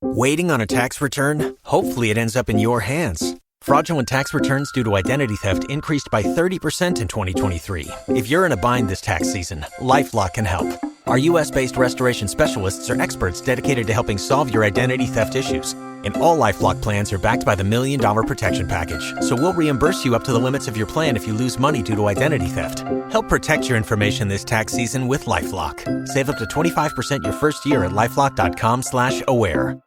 Waiting on a tax return? Hopefully it ends up in your hands. Fraudulent tax returns due to identity theft increased by 30% in 2023. If you're in a bind this tax season, LifeLock can help. Our U.S.-based restoration specialists are experts dedicated to helping solve your identity theft issues. And all LifeLock plans are backed by the $1 Million Protection Package. So we'll reimburse you up to the limits of your plan if you lose money due to identity theft. Help protect your information this tax season with LifeLock. Save up to 25% your first year at LifeLock.com/aware.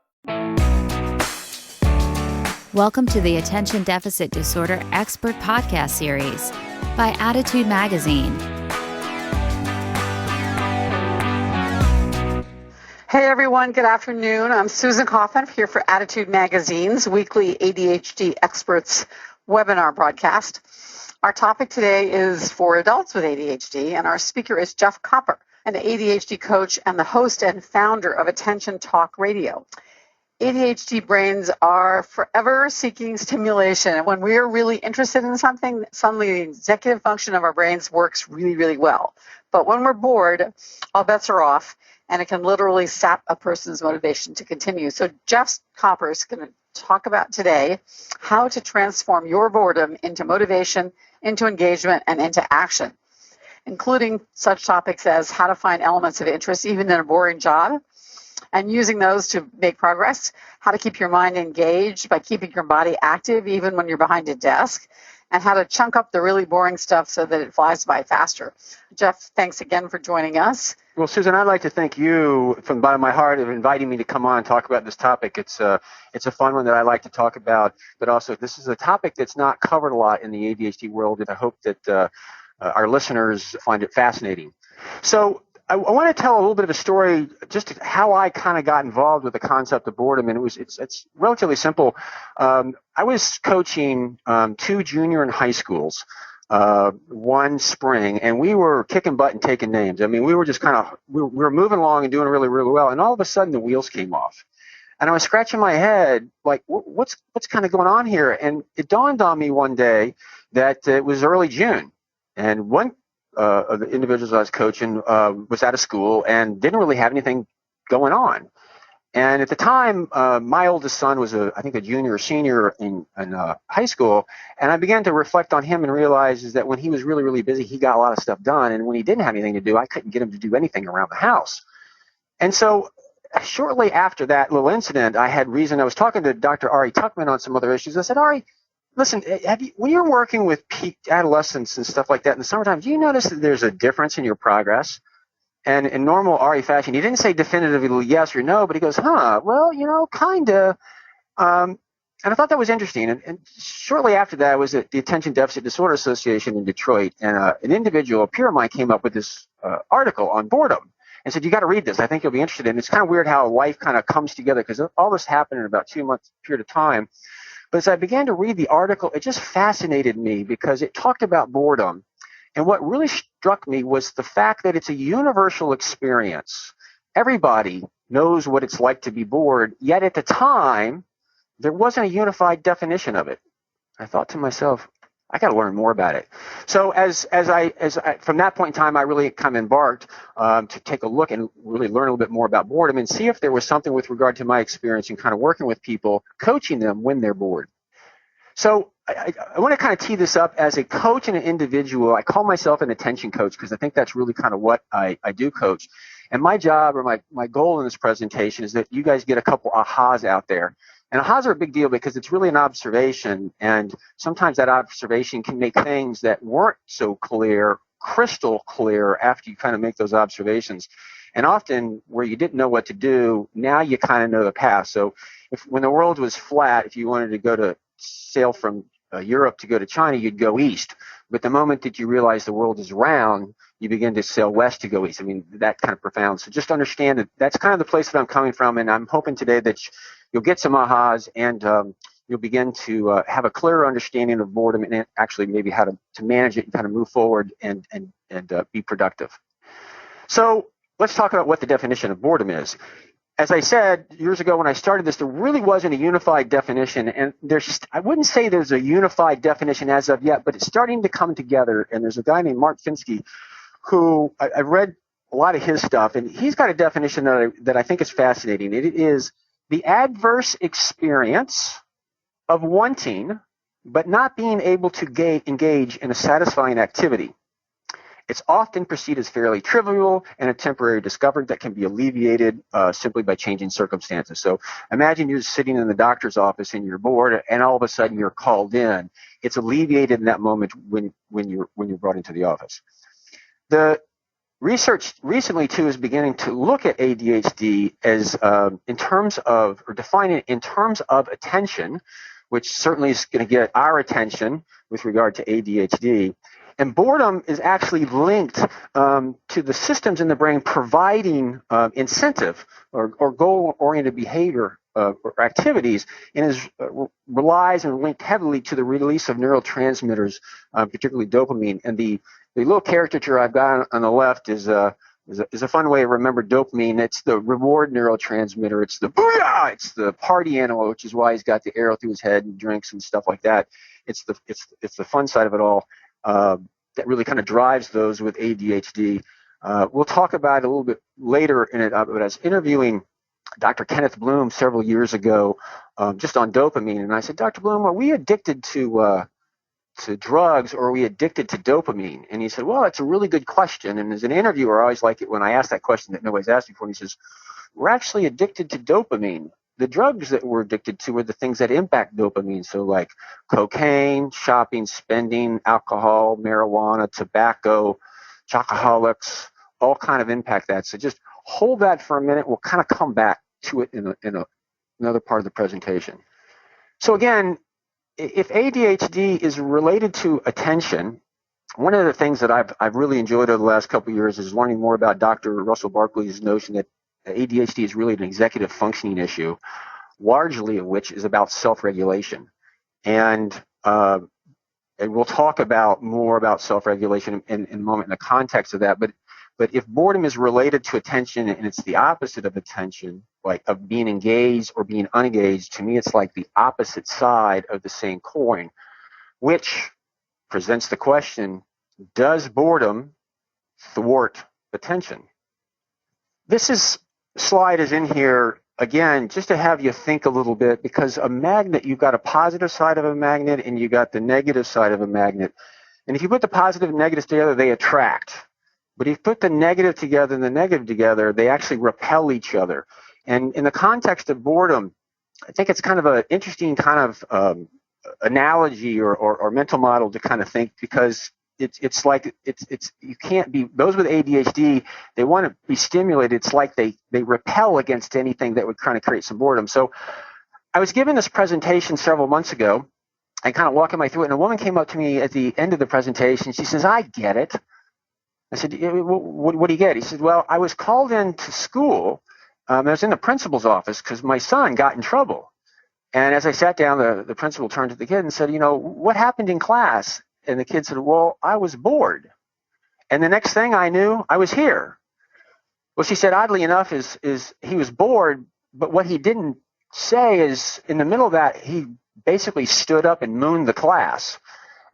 Welcome to the Attention Deficit Disorder Expert Podcast Series by Attitude Magazine. Hey everyone, good afternoon. I'm Susan Coffin here for Attitude Magazine's weekly ADHD Experts webinar broadcast. Our topic today is for adults with ADHD, and our speaker is Jeff Copper, an ADHD coach and the host and founder of Attention Talk Radio. ADHD brains are forever seeking stimulation, and when we are really interested in something, suddenly the executive function of our brains works really, really well. But when we're bored, all bets are off, and it can literally sap a person's motivation to continue. So Jeff Copper is going to talk about today how to transform your boredom into motivation, into engagement, and into action, including such topics as how to find elements of interest even in a boring job, and using those to make progress, how to keep your mind engaged by keeping your body active even when you're behind a desk, and how to chunk up the really boring stuff so that it flies by faster. Jeff, thanks again for joining us. Well, Susan, I'd like to thank you from the bottom of my heart of inviting me to come on and talk about this topic. It's a fun one that I like to talk about, but also this is a topic that's not covered a lot in the ADHD world, and I hope that our listeners find it fascinating. So I want to tell a little bit of a story, just how I kind of got involved with the concept of boredom, and it's relatively simple. I was coaching 2 junior and high schools one spring, and we were kicking butt and taking names. I mean, we were just we were moving along and doing really, really well, and all of a sudden the wheels came off. And I was scratching my head, like, what's kind of going on here? And it dawned on me one day that it was early June, and one of the individuals I was coaching was out of school and didn't really have anything going on. And at the time, my oldest son was, I think, a junior or senior in high school, and I began to reflect on him and realize is that when he was really, really busy, he got a lot of stuff done, and when he didn't have anything to do, I couldn't get him to do anything around the house. And so shortly after that little incident, I was talking to Dr. Ari Tuckman on some other issues. I said, Ari, listen, when you're working with peak adolescents and stuff like that in the summertime, do you notice that there's a difference in your progress? And in normal Ari fashion, he didn't say definitively yes or no, but he goes, well, kind of. And I thought that was interesting. And shortly after that, I was at the Attention Deficit Disorder Association in Detroit, and an individual, a peer of mine, came up with this article on boredom and said, you got to read this. I think you'll be interested in it. It's kind of weird how life kind of comes together because all this happened in about 2 months period of time. But as I began to read the article, it just fascinated me because it talked about boredom. And what really struck me was the fact that it's a universal experience. Everybody knows what it's like to be bored, yet at the time, there wasn't a unified definition of it. I thought to myself, I got to learn more about it. So as I from that point in time, I really kind of embarked to take a look and really learn a little bit more about boredom and see if there was something with regard to my experience in kind of working with people, coaching them when they're bored. So I want to kind of tee this up as a coach and an individual. I call myself an attention coach because I think that's really kind of what I do coach. And my job or my goal in this presentation is that you guys get a couple ahas out there. And ahas are a big deal because it's really an observation. And sometimes that observation can make things that weren't so clear, crystal clear after you kind of make those observations. And often where you didn't know what to do, now you kind of know the path. So when the world was flat, if you wanted to go to sail from Europe to go to China, you'd go east. But the moment that you realize the world is round, you begin to sail west to go east. I mean, that kind of profound. So just understand that that's kind of the place that I'm coming from. And I'm hoping today that you'll get some ahas and you'll begin to have a clearer understanding of boredom and actually maybe how to manage it and kind of move forward and be productive. So let's talk about what the definition of boredom is. As I said years ago when I started this, there really wasn't a unified definition, and I wouldn't say there's a unified definition as of yet, but it's starting to come together. And there's a guy named Mark Finsky who I've read a lot of his stuff, and he's got a definition that I think is fascinating. It is the adverse experience of wanting but not being able to engage in a satisfying activity. It's often perceived as fairly trivial and a temporary discomfort that can be alleviated simply by changing circumstances. So imagine you're sitting in the doctor's office and you're bored, and all of a sudden you're called in. It's alleviated in that moment when you're brought into the office. The research recently too is beginning to look at ADHD as in terms of, or define it in terms of attention, which certainly is going to get our attention with regard to ADHD. And boredom is actually linked to the systems in the brain providing incentive or goal-oriented behavior or activities, and relies and linked heavily to the release of neurotransmitters, particularly dopamine. And the little caricature I've got on the left is a fun way to remember dopamine. It's the reward neurotransmitter. It's the booyah! It's the party animal, which is why he's got the arrow through his head and drinks and stuff like that. It's the fun side of it all. That really kind of drives those with ADHD. We'll talk about it a little bit later in it, but I was interviewing Dr. Kenneth Bloom several years ago just on dopamine, and I said, Dr. Bloom, are we addicted to drugs, or are we addicted to dopamine? And he said, well, that's a really good question, and as an interviewer, I always like it when I ask that question that nobody's asked before, and he says, we're actually addicted to dopamine. The drugs that we're addicted to are the things that impact dopamine. So like cocaine, shopping, spending, alcohol, marijuana, tobacco, chocoholics, all kind of impact that. So just hold that for a minute. We'll kind of come back to it in another part of the presentation. So again, if ADHD is related to attention, one of the things that I've really enjoyed over the last couple of years is learning more about Dr. Russell Barkley's notion that ADHD is really an executive functioning issue, largely of which is about self-regulation. And we'll talk about more about self-regulation in a moment in the context of that. But if boredom is related to attention and it's the opposite of attention, like of being engaged or being unengaged, to me it's like the opposite side of the same coin, which presents the question, does boredom thwart attention? This slide is in here, again, just to have you think a little bit, because a magnet, you've got a positive side of a magnet and you got the negative side of a magnet. And if you put the positive and negatives together, they attract. But if you put the negative together and the negative together, they actually repel each other. And in the context of boredom, I think it's kind of an interesting kind of analogy or mental model to kind of think, because it's like you can't be, those with ADHD, they want to be stimulated. It's like they repel against anything that would kind of create some boredom. So I was given this presentation several months ago and kind of walking my through it, and a woman came up to me at the end of the presentation. She says, I get it. I said, what do you get? He said, well, I was called into school. I was in the principal's office because my son got in trouble. And as I sat down, the principal turned to the kid and said, what happened in class? And the kid said, well, I was bored. And the next thing I knew, I was here. Well, she said, oddly enough, is he was bored, but what he didn't say is in the middle of that, he basically stood up and mooned the class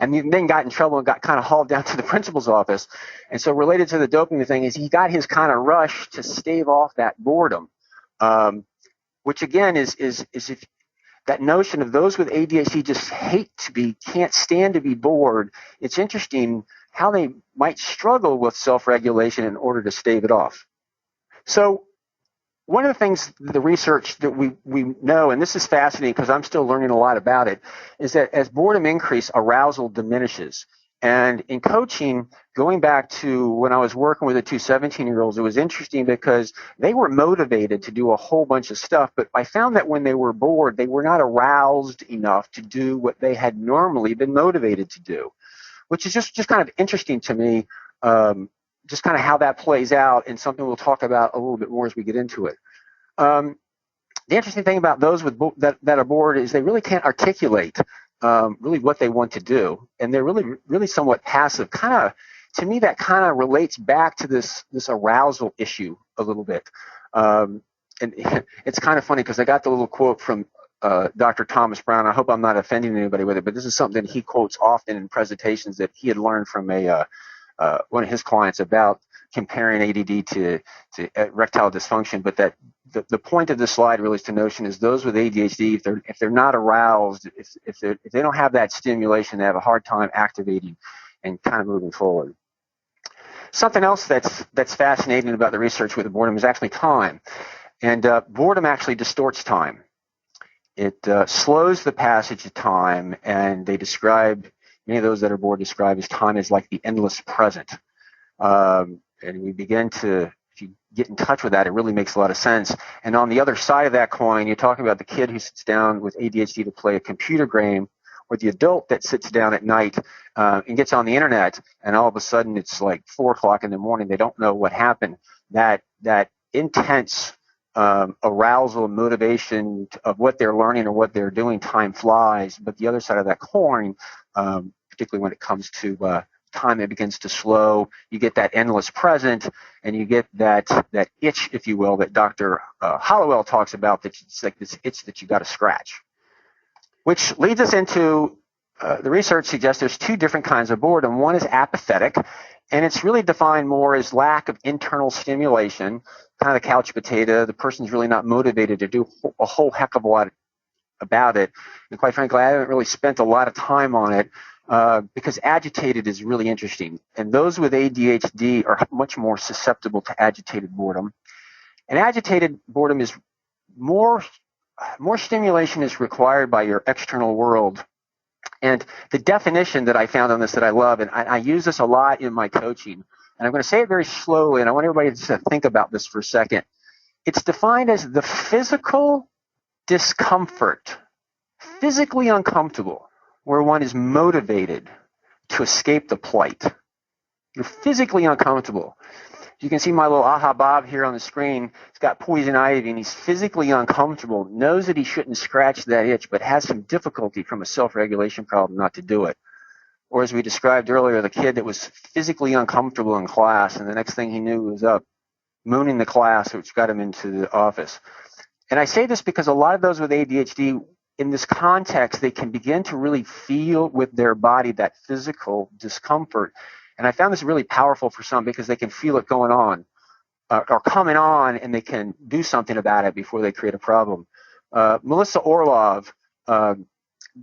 and then got in trouble and got kind of hauled down to the principal's office. And so related to the dopamine thing is he got his kind of rush to stave off that boredom, which again is if that notion of those with ADHD just can't stand to be bored. It's interesting how they might struggle with self-regulation in order to stave it off. So one of the things, the research that we know, and this is fascinating because I'm still learning a lot about it, is that as boredom increases, arousal diminishes. And in coaching, going back to when I was working with the two 17-year-olds, it was interesting because they were motivated to do a whole bunch of stuff, but I found that when they were bored, they were not aroused enough to do what they had normally been motivated to do, which is just kind of interesting to me, just kind of how that plays out, and something we'll talk about a little bit more as we get into it. The interesting thing about those with that are bored is they really can't articulate really what they want to do, and they're really somewhat passive. Kind of, to me, that kind of relates back to this arousal issue a little bit. And it's kind of funny because I got the little quote from Dr. Thomas Brown. I hope I'm not offending anybody with it, but this is something he quotes often in presentations that he had learned from one of his clients about comparing ADD to erectile dysfunction, but that the point of this slide really is to notion is those with ADHD, if they're not aroused, if they don't have that stimulation, they have a hard time activating and kind of moving forward. Something else that's fascinating about the research with boredom is actually time. And boredom actually distorts time. It slows the passage of time, and they describe, many of those that are bored describe as time as like the endless present. And we begin to, if you get in touch with that, it really makes a lot of sense. And on the other side of that coin, you're talking about the kid who sits down with ADHD to play a computer game, or the adult that sits down at night and gets on the internet, and all of a sudden it's like 4 o'clock in the morning. They don't know what happened. That intense arousal and motivation of what they're learning or what they're doing, time flies. But the other side of that coin, particularly when it comes to time, it begins to slow. You get that endless present, and you get that itch, if you will, that Dr. Hollowell talks about, that it's like this itch that you got to scratch. Which leads us into the research suggests there's two different kinds of boredom. One is apathetic, and it's really defined more as lack of internal stimulation, kind of the couch potato. The person's really not motivated to do a whole heck of a lot about it. And quite frankly, I haven't really spent a lot of time on it because agitated is really interesting. And those with ADHD are much more susceptible to agitated boredom. And agitated boredom is more stimulation is required by your external world. And the definition that I found on this that I love, and I use this a lot in my coaching, and I'm going to say it very slowly, and I want everybody to think about this for a second. It's defined as the physical discomfort, physically uncomfortable, where one is motivated to escape the plight. You're physically uncomfortable. You can see my little Aha Bob here on the screen. He's got poison ivy, and he's physically uncomfortable, knows that he shouldn't scratch that itch, but has some difficulty from a self-regulation problem not to do it. Or as we described earlier, the kid that was physically uncomfortable in class, and the next thing he knew was up mooning the class, which got him into the office. And I say this because a lot of those with ADHD, in this context, they can begin to really feel with their body that physical discomfort. And I found this really powerful for some because they can feel it going on or coming on, and they can do something about it before they create a problem. Melissa Orlov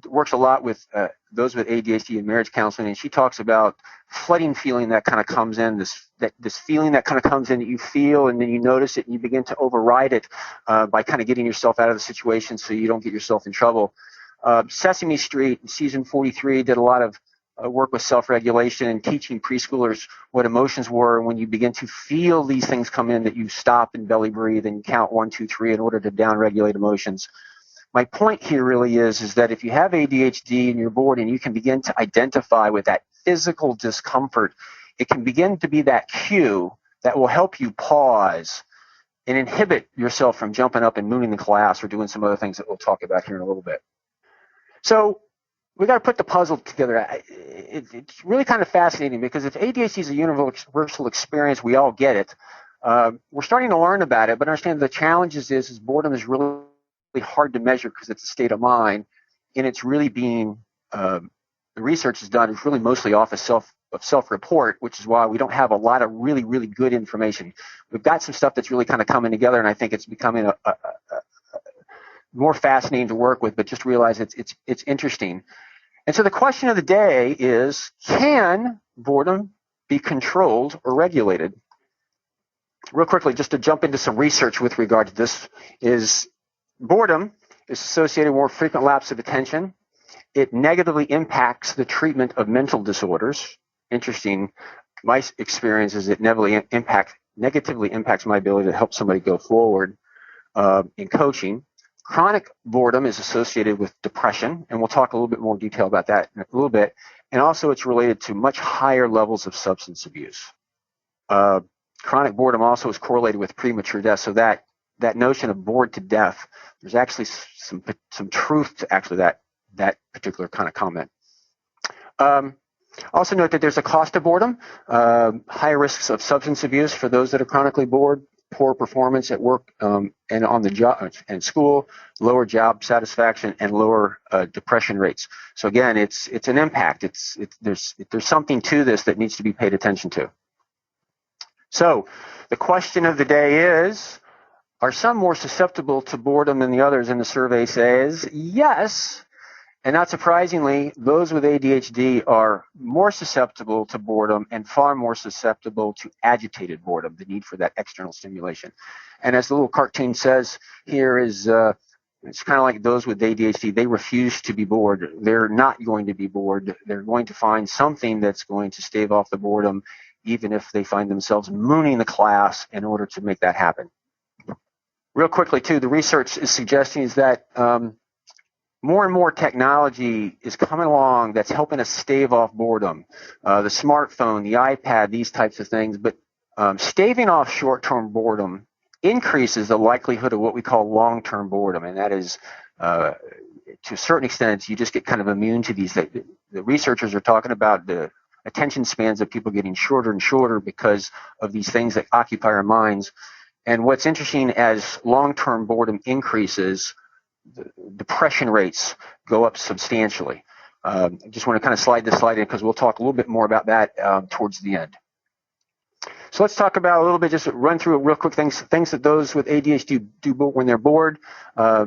works a lot with those with ADHD in marriage counseling, and she talks about flooding feeling that kind of comes in, this feeling that kind of comes in that you feel, and then you notice it and you begin to override it by kind of getting yourself out of the situation so you don't get yourself in trouble. Sesame Street, season 43, did a lot of work with self-regulation and teaching preschoolers what emotions were. When you begin to feel these things come in, that you stop and belly breathe and count 1, 2, 3 in order to down-regulate emotions. My point here really is that if you have ADHD and you're bored and you can begin to identify with that physical discomfort, it can begin to be that cue that will help you pause and inhibit yourself from jumping up and mooning the class or doing some other things that we'll talk about here in a little bit. So we got to put the puzzle together. It's really kind of fascinating because if ADHD is a universal experience, we all get it. We're starting to learn about it, but understand the challenges is boredom is really hard to measure because it's a state of mind, and it's really being the research is done. It's really mostly off of self-report, which is why we don't have a lot of really, really good information. We've got some stuff that's really kind of coming together, and I think it's becoming a more fascinating to work with. But just realize it's interesting. And so the question of the day is, can boredom be controlled or regulated? Real quickly, just to jump into some research with regard to this, is boredom is associated with more frequent lapse of attention. It negatively impacts the treatment of mental disorders. Interesting. My experience is it negatively impacts my ability to help somebody go forward in coaching. Chronic boredom is associated with depression, and we'll talk a little bit more detail about that in a little bit. And also it's related to much higher levels of substance abuse. Chronic boredom also is correlated with premature death. So that notion of bored to death, there's actually some truth to actually that particular kind of comment. Also note that there's a cost of boredom, higher risks of substance abuse for those that are chronically bored, poor performance at work and on the job and school, lower job satisfaction, and lower depression rates. So again, it's an impact. There's something to this that needs to be paid attention to. So the question of the day is, are some more susceptible to boredom than the others? And the survey says yes. And not surprisingly, those with ADHD are more susceptible to boredom and far more susceptible to agitated boredom, the need for that external stimulation. And as the little cartoon says here is, it's kind of like those with ADHD. They refuse to be bored. They're not going to be bored. They're going to find something that's going to stave off the boredom, even if they find themselves mooning the class in order to make that happen. Real quickly, too, the research is suggesting is that more and more technology is coming along that's helping us stave off boredom. The smartphone, the iPad, these types of things. But staving off short-term boredom increases the likelihood of what we call long-term boredom. And that is, to a certain extent, you just get kind of immune to these. The researchers are talking about the attention spans of people getting shorter and shorter because of these things that occupy our minds. And what's interesting, as long-term boredom increases, the depression rates go up substantially. I just want to kind of slide this slide in because we'll talk a little bit more about that towards the end. So let's talk about a little bit, just run through real quick things that those with ADHD do when they're bored.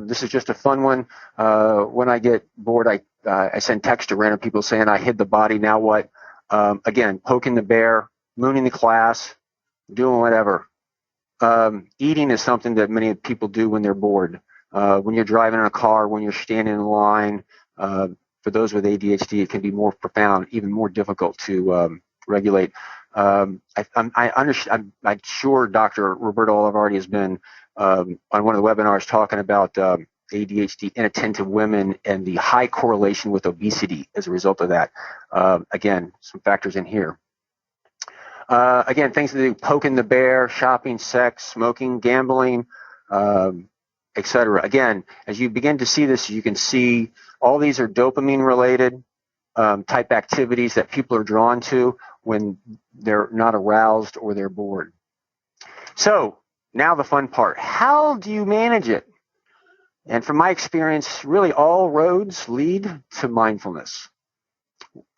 This is just a fun one. When I get bored, I send text to random people saying I hid the body, now what? Again, poking the bear, mooning the class, doing whatever. Eating is something that many people do when they're bored. When you're driving in a car, when you're standing in line, for those with ADHD, it can be more profound, even more difficult to regulate. I'm sure Dr. Roberto Olivardi has been on one of the webinars talking about ADHD inattentive women and the high correlation with obesity as a result of that. Again, some factors in here. Again, things to do: poking the bear, shopping, sex, smoking, gambling, etc. Again, as you begin to see this, you can see all these are dopamine-related type activities that people are drawn to when they're not aroused or they're bored. So now the fun part: how do you manage it? And from my experience, really all roads lead to mindfulness.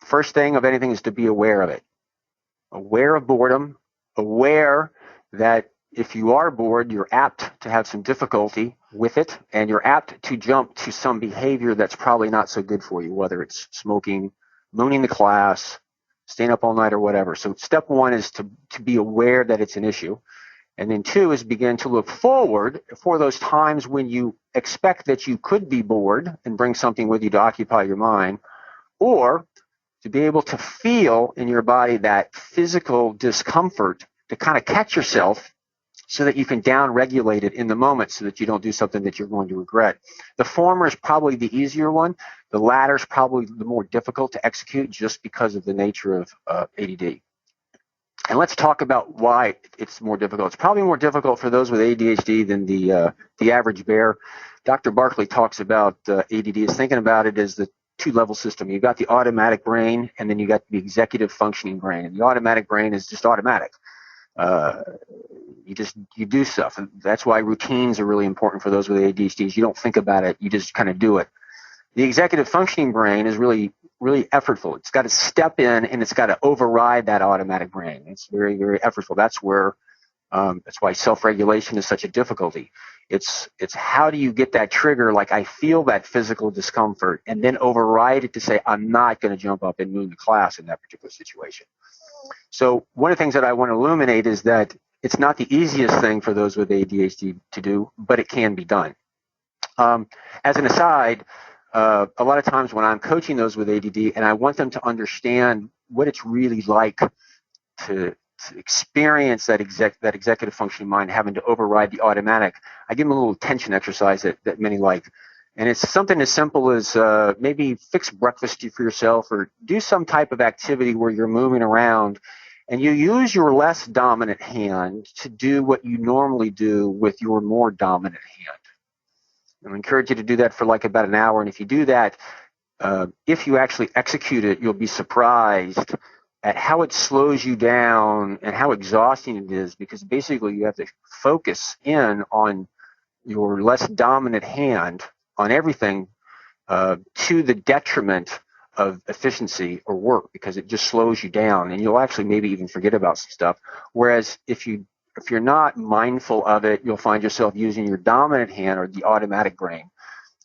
First thing of anything is to be aware of it. Aware of boredom, aware that if you are bored, you're apt to have some difficulty with it, and you're apt to jump to some behavior that's probably not so good for you, whether it's smoking, mooning the class, staying up all night, or whatever. So step one is to be aware that it's an issue. And then two is begin to look forward for those times when you expect that you could be bored and bring something with you to occupy your mind, or to be able to feel in your body that physical discomfort to kind of catch yourself so that you can down-regulate it in the moment so that you don't do something that you're going to regret. The former is probably the easier one. The latter is probably the more difficult to execute just because of the nature of ADD. And let's talk about why it's more difficult. It's probably more difficult for those with ADHD than the average bear. Dr. Barkley talks about ADD as thinking about it as the two-level system. You've got the automatic brain, and then you got the executive functioning brain. And the automatic brain is just automatic. You do stuff. And that's why routines are really important for those with ADHDs. You don't think about it. You just kind of do it. The executive functioning brain is really, really effortful. It's got to step in, and it's got to override that automatic brain. It's very, very effortful. That's why self-regulation is such a difficulty. It's how do you get that trigger, like I feel that physical discomfort, and then override it to say, I'm not going to jump up and moon the class in that particular situation. So one of the things that I want to illuminate is that it's not the easiest thing for those with ADHD to do, but it can be done. As an aside, a lot of times when I'm coaching those with ADD and I want them to understand what it's really like to experience that executive functioning mind having to override the automatic, I give them a little attention exercise that many like. And it's something as simple as maybe fix breakfast for yourself, or do some type of activity where you're moving around and you use your less dominant hand to do what you normally do with your more dominant hand. I encourage you to do that for like about an hour. And if you do that, if you actually execute it, you'll be surprised at how it slows you down and how exhausting it is, because basically you have to focus in on your less dominant hand on everything to the detriment of efficiency or work because it just slows you down, and you'll actually maybe even forget about some stuff. Whereas if you're not mindful of it, you'll find yourself using your dominant hand or the automatic brain.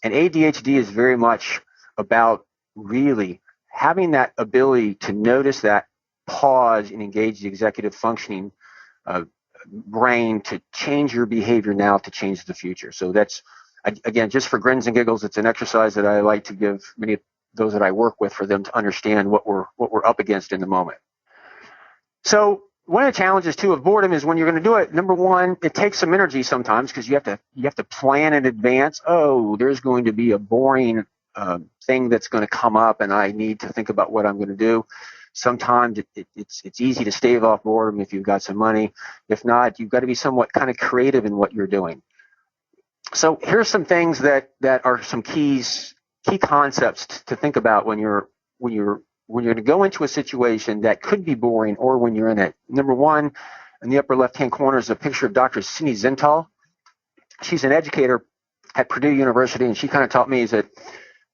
And ADHD is very much about really having that ability to notice that, pause, and engage the executive functioning brain to change your behavior now to change the future. So that's, again, just for grins and giggles, it's an exercise that I like to give many of those that I work with for them to understand what we're up against in the moment. So one of the challenges too of boredom is when you're going to do it, number one, it takes some energy sometimes because you have to plan in advance. Oh, there's going to be a boring thing that's going to come up, and I need to think about what I'm going to do. Sometimes it's easy to stave off boredom if you've got some money. If not, you've got to be somewhat kind of creative in what you're doing. So here's some things that are some key concepts to think about when you're going to go into a situation that could be boring or when you're in it. Number one, in the upper left-hand corner is a picture of Dr. Cindy Zental. She's an educator at Purdue University, and she kind of taught me is that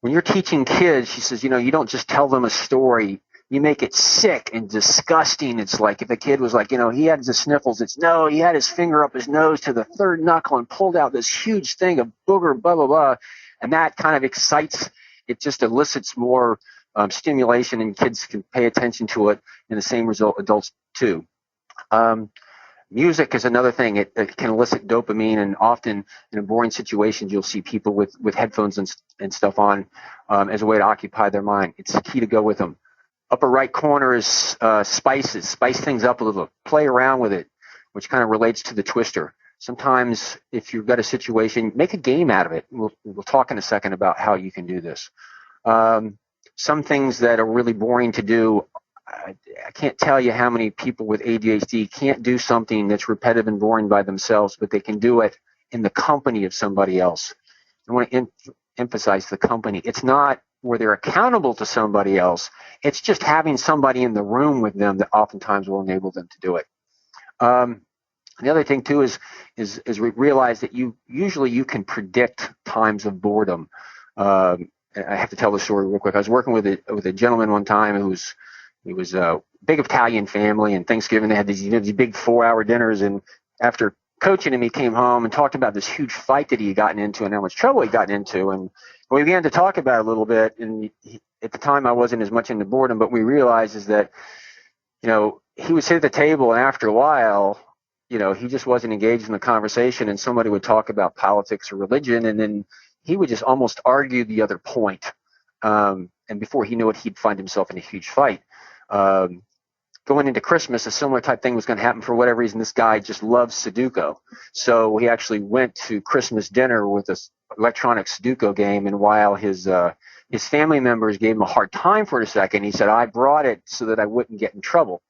when you're teaching kids, she says, you don't just tell them a story. You make it sick and disgusting. It's like if a kid was like, he had the sniffles. He had his finger up his nose to the third knuckle and pulled out this huge thing of booger, blah, blah, blah. And that kind of excites, it just elicits more stimulation, and kids can pay attention to it, and the same result adults too. Music is another thing. It can elicit dopamine, and often in boring situations, you'll see people with headphones and stuff on as a way to occupy their mind. It's key to go with them. Upper right corner is spices. Spice things up a little. Play around with it, which kind of relates to the twister. Sometimes if you've got a situation, make a game out of it. We'll talk in a second about how you can do this. Some things that are really boring to do, I can't tell you how many people with ADHD can't do something that's repetitive and boring by themselves, but they can do it in the company of somebody else. I want to emphasize the company. It's not where they're accountable to somebody else. It's just having somebody in the room with them that oftentimes will enable them to do it. The other thing too is we realize that you can predict times of boredom. I have to tell the story real quick. I was working with a gentleman one time he was a big Italian family, and Thanksgiving they had these big 4-hour dinners, and after coaching him, he came home and talked about this huge fight that he had gotten into and how much trouble he'd gotten into, and we began to talk about it a little bit. And at the time I wasn't as much into boredom, but we realized is that he would sit at the table, and after a while he just wasn't engaged in the conversation, and somebody would talk about politics or religion, and then he would just almost argue the other point. And before he knew it, he'd find himself in a huge fight. Going into Christmas, a similar type thing was going to happen. For whatever reason, this guy just loves Sudoku. So he actually went to Christmas dinner with this electronic Sudoku game, and while his family members gave him a hard time for a second, he said, I brought it so that I wouldn't get in trouble.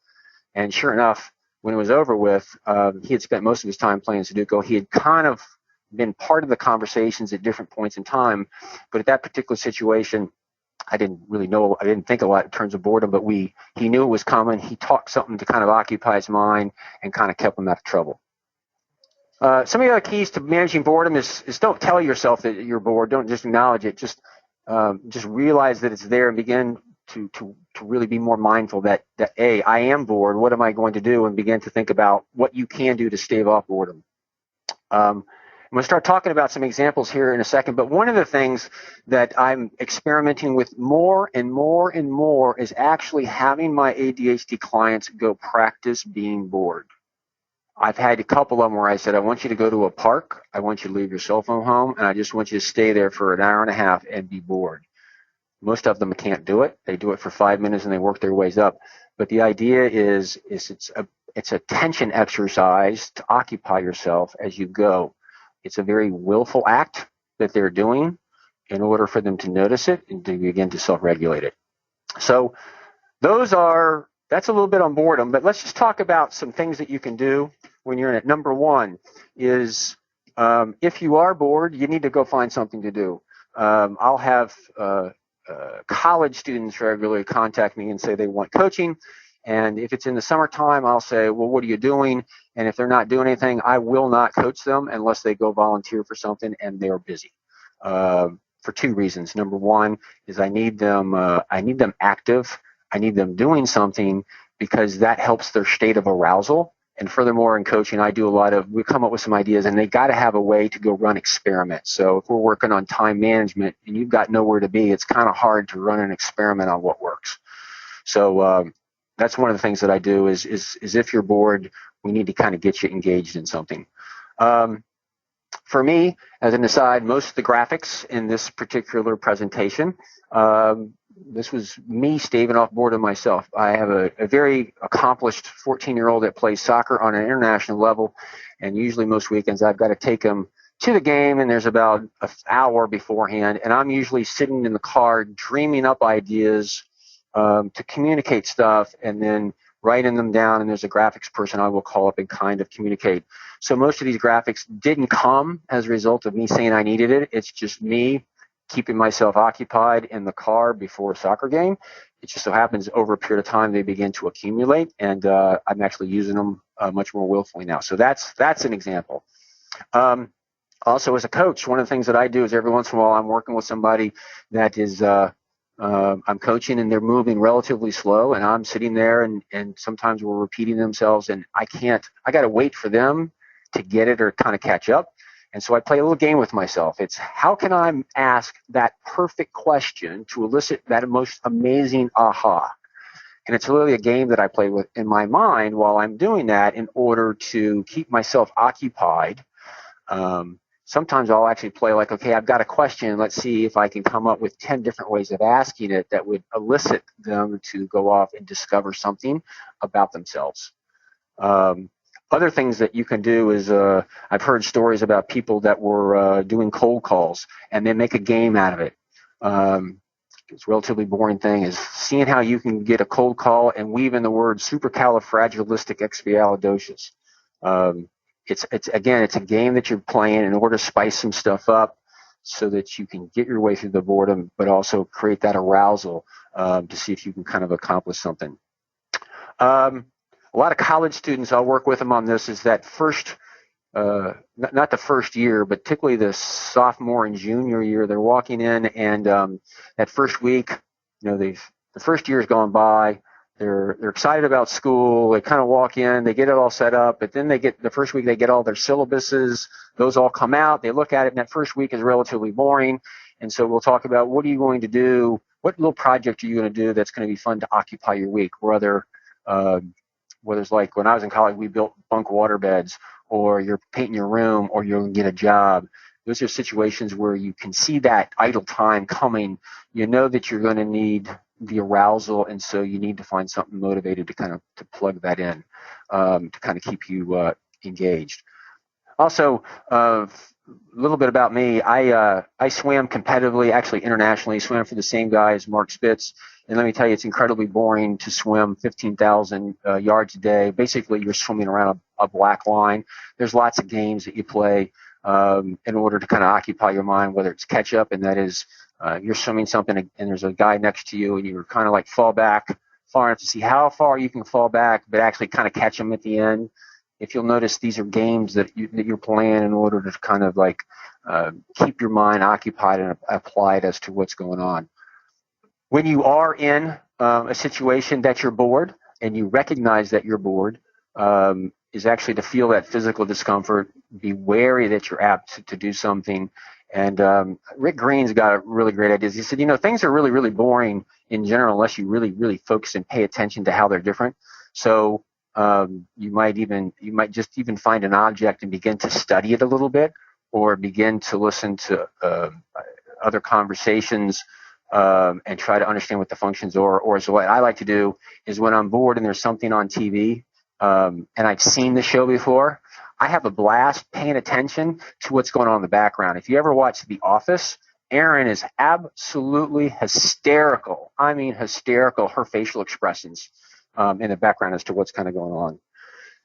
And sure enough, when it was over with, he had spent most of his time playing Sudoku. He had kind of been part of the conversations at different points in time, but at that particular situation, I didn't think a lot in terms of boredom, but he knew it was coming. He talked something to kind of occupy his mind and kind of kept him out of trouble. Some of the other keys to managing boredom is don't tell yourself that you're bored. Don't just acknowledge it. Just realize that it's there and begin to really be more mindful that I am bored. What am I going to do? And begin to think about what you can do to stave off boredom. I'm going to start talking about some examples here in a second, but one of the things that I'm experimenting with more and more and more is actually having my ADHD clients go practice being bored. I've had a couple of them where I said, I want you to go to a park, I want you to leave your cell phone home, and I just want you to stay there for an hour and a half and be bored. Most of them can't do it. They do it for 5 minutes and they work their ways up. But the idea is it's a tension exercise to occupy yourself as you go. It's a very willful act that they're doing in order for them to notice it and to begin to self-regulate it. So that's a little bit on boredom, but let's just talk about some things that you can do when you're in it. Number one is if you are bored, you need to go find something to do. I'll have college students regularly contact me and say they want coaching. And if it's in the summertime, I'll say, well, what are you doing? And if they're not doing anything, I will not coach them unless they go volunteer for something and they're busy. For for two reasons. Number one is I need them active. I need them doing something because that helps their state of arousal. And furthermore, in coaching, we come up with some ideas, and they got to have a way to go run experiments. So if we're working on time management and you've got nowhere to be, it's kind of hard to run an experiment on what works. So that's one of the things that I do is if you're bored, we need to kind of get you engaged in something. For me, as an aside, most of the graphics in this particular presentation, this was me staving off boredom myself. I have a very accomplished 14-year-old that plays soccer on an international level, and usually most weekends I've got to take him to the game, and there's about an hour beforehand, and I'm usually sitting in the car dreaming up ideas to communicate stuff, and then writing them down, and there's a graphics person I will call up and kind of communicate. So most of these graphics didn't come as a result of me saying I needed it. It's just me keeping myself occupied in the car before a soccer game. It just so happens over a period of time they begin to accumulate, and I'm actually using them much more willfully now. So that's an example. Also, as a coach, one of the things that I do is every once in a while I'm working with somebody that is I'm coaching and they're moving relatively slow, and I'm sitting there and sometimes we're repeating themselves, and I got to wait for them to get it or kind of catch up. And so I play a little game with myself. It's how can I ask that perfect question to elicit that most amazing aha? And it's really a game that I play with in my mind while I'm doing that in order to keep myself occupied. Sometimes I'll actually play like, okay, I've got a question. Let's see if I can come up with 10 different ways of asking it that would elicit them to go off and discover something about themselves. Other things that you can do is I've heard stories about people that were doing cold calls and they make a game out of it. It's a relatively boring thing is seeing how you can get a cold call and weave in the word supercalifragilisticexpialidocious. It's a game that you're playing in order to spice some stuff up so that you can get your way through the boredom, but also create that arousal to see if you can kind of accomplish something. A lot of college students, I'll work with them on this, is that first, not the first year, but particularly the sophomore and junior year, they're walking in and that first week, the first year's gone by. They're excited about school. They kind of walk in, they get it all set up, but then the first week they get all their syllabuses. Those all come out. They look at it, and that first week is relatively boring. And so we'll talk about what are you going to do? What little project are you going to do that's going to be fun to occupy your week? Whether it's like when I was in college, we built bunk water beds, or you're painting your room, or you're going to get a job. Those are situations where you can see that idle time coming. You know that you're going to need the arousal, and so you need to find something motivated to kind of to plug that in to kind of keep you engaged. Also, a little bit about me. I swam competitively, actually internationally. Swam for the same guy as Mark Spitz. And let me tell you, it's incredibly boring to swim 15,000 yards a day. Basically, you're swimming around a black line. There's lots of games that you play in order to kind of occupy your mind, whether it's catch up, and that is you're swimming something and there's a guy next to you and you're kind of like fall back far enough to see how far you can fall back, but actually kind of catch them at the end. If you'll notice, these are games that you're playing in order to kind of like keep your mind occupied and applied as to what's going on. When you are in a situation that you're bored and you recognize that you're bored, is actually to feel that physical discomfort, be wary that you're apt to do something. And Rick Green's got a really great idea. He said, things are really, really boring in general unless you really, really focus and pay attention to how they're different. So you might just even find an object and begin to study it a little bit, or begin to listen to other conversations and try to understand what the functions are. Or so what I like to do is when I'm bored and there's something on TV and I've seen the show before, I have a blast paying attention to what's going on in the background. If you ever watch The Office, Erin is absolutely hysterical. I mean, hysterical, her facial expressions in the background as to what's kind of going on.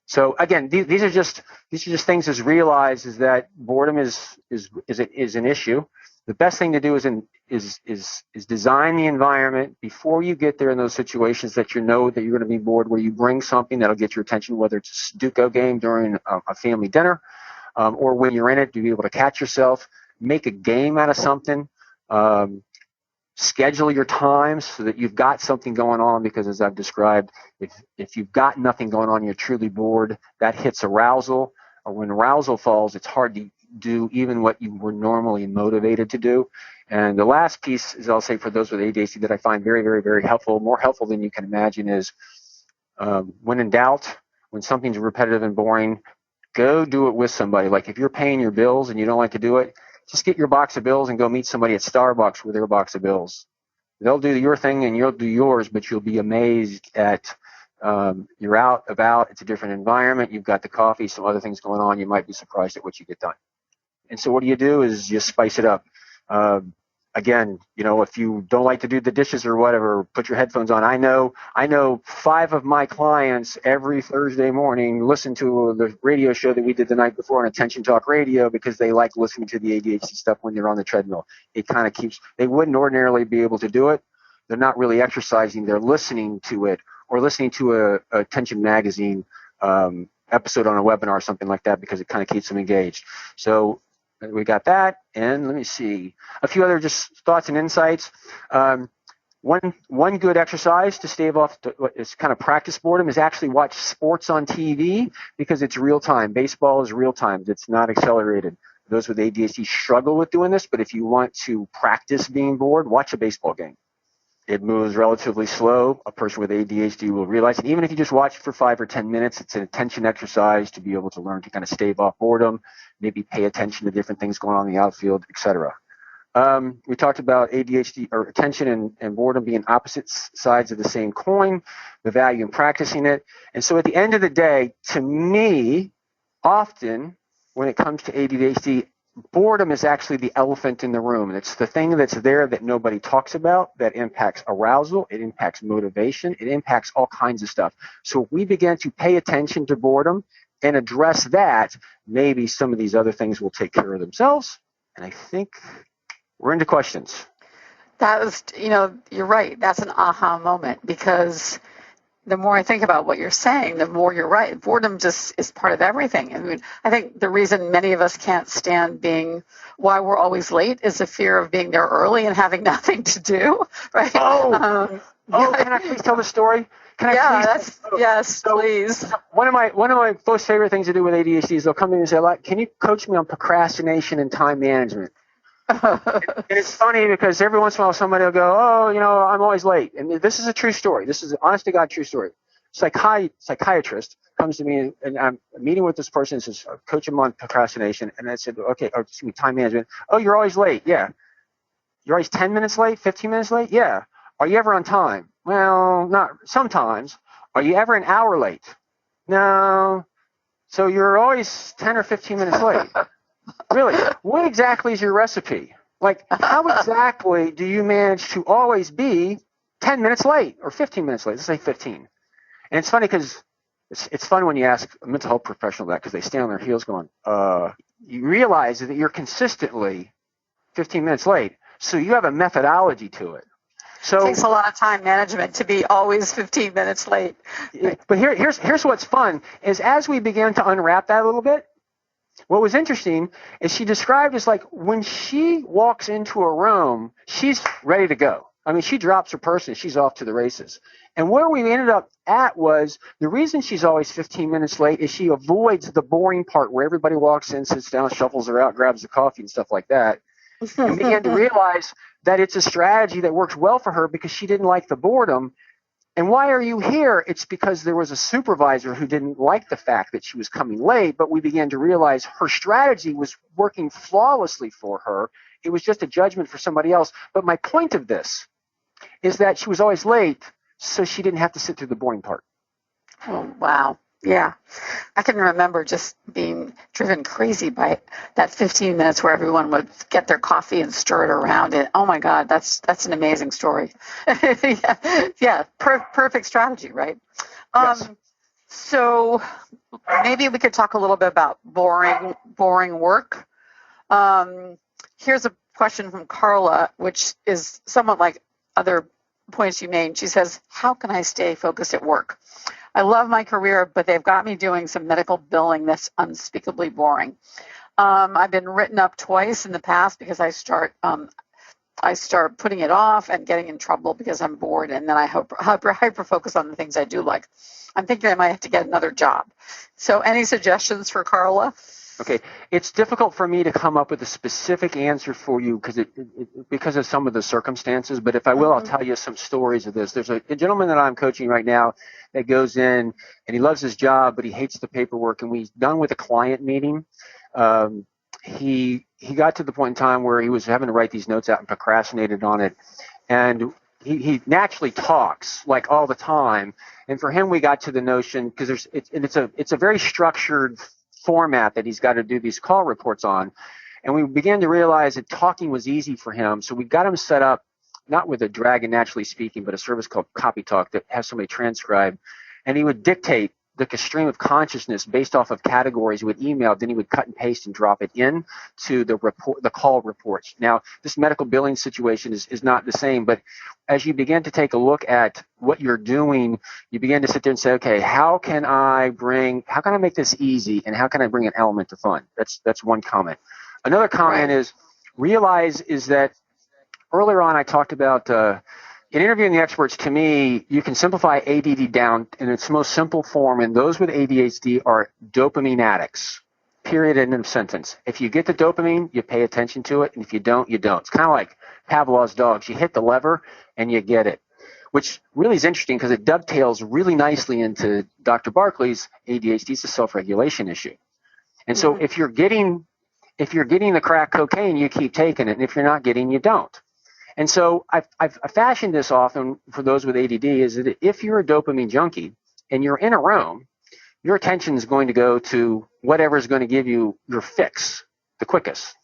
So again, these are just things to realize is that boredom is an issue. The best thing to do is design the environment before you get there in those situations that you know that you're going to be bored, where you bring something that'll get your attention, whether it's a Sudoku game during a family dinner, or when you're in it, to be able to catch yourself, make a game out of something. Schedule your times so that you've got something going on, because as I've described, if you've got nothing going on, you're truly bored, that hits arousal. Or when arousal falls, it's hard to do even what you were normally motivated to do. And the last piece is, I'll say, for those with ADHD, that I find very, very, very helpful, more helpful than you can imagine, is when in doubt, when something's repetitive and boring, go do it with somebody. Like if you're paying your bills and you don't like to do it, just get your box of bills and go meet somebody at Starbucks with their box of bills. They'll do your thing and you'll do yours, but you'll be amazed at you're out about, it's a different environment, you've got the coffee, some other things going on, you might be surprised at what you get done. And so what do is you spice it up. Again, if you don't like to do the dishes or whatever, put your headphones on. I know 5 of my clients every Thursday morning listen to the radio show that we did the night before on Attention Talk Radio, because they like listening to the ADHD stuff when they're on the treadmill. It kind of keeps, they wouldn't ordinarily be able to do it. They're not really exercising, they're listening to it, or listening to a Attention Magazine episode on a webinar or something like that, because it kind of keeps them engaged. So we got that, and let me see a few other just thoughts and insights. One good exercise to stave off is kind of practice boredom is actually watch sports on TV, because it's real time. Baseball is real time. It's not accelerated. Those with ADHD struggle with doing this, but if you want to practice being bored, watch a baseball game. It moves relatively slow. A person with ADHD will realize it. Even if you just watch it for 5 or 10 minutes, it's an attention exercise to be able to learn to kind of stave off boredom, maybe pay attention to different things going on in the outfield, etc. We talked about ADHD, or attention and boredom, being opposite sides of the same coin, the value in practicing it. And so at the end of the day, to me, often when it comes to ADHD, boredom is actually the elephant in the room. And it's the thing that's there that nobody talks about, that impacts arousal, it impacts motivation, it impacts all kinds of stuff. So if we begin to pay attention to boredom and address that, maybe some of these other things will take care of themselves. And I think we're into questions. That was, you're right. That's an aha moment, because the more I think about what you're saying, the more you're right. Boredom just is part of everything. I mean, I think the reason many of us can't stand why we're always late is the fear of being there early and having nothing to do, right? Can I please tell the story? Yes, please. One of my most favorite things to do with ADHD is they'll come in and say, "Can you coach me on procrastination and time management?" And it's funny because every once in a while somebody will go, I'm always late. And this is a true story. This is an honest to God true story. Psychiatrist comes to me and I'm meeting with this person and says, coach him on procrastination. And I said, time management. Oh, you're always late. Yeah. You're always 10 minutes late, 15 minutes late? Yeah. Are you ever on time? Well, not sometimes. Are you ever an hour late? No. So you're always 10 or 15 minutes late. Really? What exactly is your recipe? Like, how exactly do you manage to always be 10 minutes late or 15 minutes late? Let's say 15. And it's funny because it's fun when you ask a mental health professional that, because they stand on their heels going, you realize that you're consistently 15 minutes late. So you have a methodology to it. So it takes a lot of time management to be always 15 minutes late. But here's what's fun is as we began to unwrap that a little bit, what was interesting is she described as like when she walks into a room, she's ready to go. I mean, she drops her purse and she's off to the races. And where we ended up at was the reason she's always 15 minutes late is she avoids the boring part where everybody walks in, sits down, shuffles her out, grabs the coffee and stuff like that. And began to realize that it's a strategy that works well for her because she didn't like the boredom. And why are you here? It's because there was a supervisor who didn't like the fact that she was coming late, but we began to realize her strategy was working flawlessly for her. It was just a judgment for somebody else. But my point of this is that she was always late, so she didn't have to sit through the boring part. Oh, wow. Yeah. I can remember just being driven crazy by that 15 minutes where everyone would get their coffee and stir it around. And oh my God, that's an amazing story. Yeah. Perfect strategy, right? Yes. So maybe we could talk a little bit about boring work. Here's a question from Carla, which is somewhat like other points you made. She says, how can I stay focused at work? I love my career, but they've got me doing some medical billing that's unspeakably boring. I've been written up twice in the past because I start I start putting it off and getting in trouble because I'm bored, and then I hyper focus on the things I do like. I'm thinking I might have to get another job. So any suggestions for Carla? Okay, it's difficult for me to come up with a specific answer for you because of some of the circumstances, but if I will, I'll tell you some stories of this. There's a gentleman that I'm coaching right now that goes in and he loves his job, but he hates the paperwork, and when he's done with a client meeting, he got to the point in time where he was having to write these notes out and procrastinated on it, and he naturally talks like all the time, and for him we got to the notion, because it's a very structured format that he's got to do these call reports on, and we began to realize that talking was easy for him, so we got him set up not with a Dragon Naturally Speaking, but a service called Copy Talk that has somebody transcribe, and he would dictate like a stream of consciousness based off of categories. He would email, then he would cut and paste and drop it in to the call reports. Now, this medical billing situation is not the same, but as you begin to take a look at what you're doing, you begin to sit there and say, okay, how can I make this easy, and how can I bring an element of fun? That's one comment. Another comment is that earlier on I talked about in interviewing the experts. To me, you can simplify ADD down in its most simple form, and those with ADHD are dopamine addicts, period, end of sentence. If you get the dopamine, you pay attention to it, and if you don't, you don't. It's kind of like Pavlov's dogs. You hit the lever, and you get it, which really is interesting because it dovetails really nicely into Dr. Barkley's ADHD. It's a self-regulation issue. And so if you're getting the crack cocaine, you keep taking it, and if you're not getting, you don't. And so I've fashioned this often for those with ADD is that if you're a dopamine junkie and you're in a room, your attention is going to go to whatever is going to give you your fix the quickest.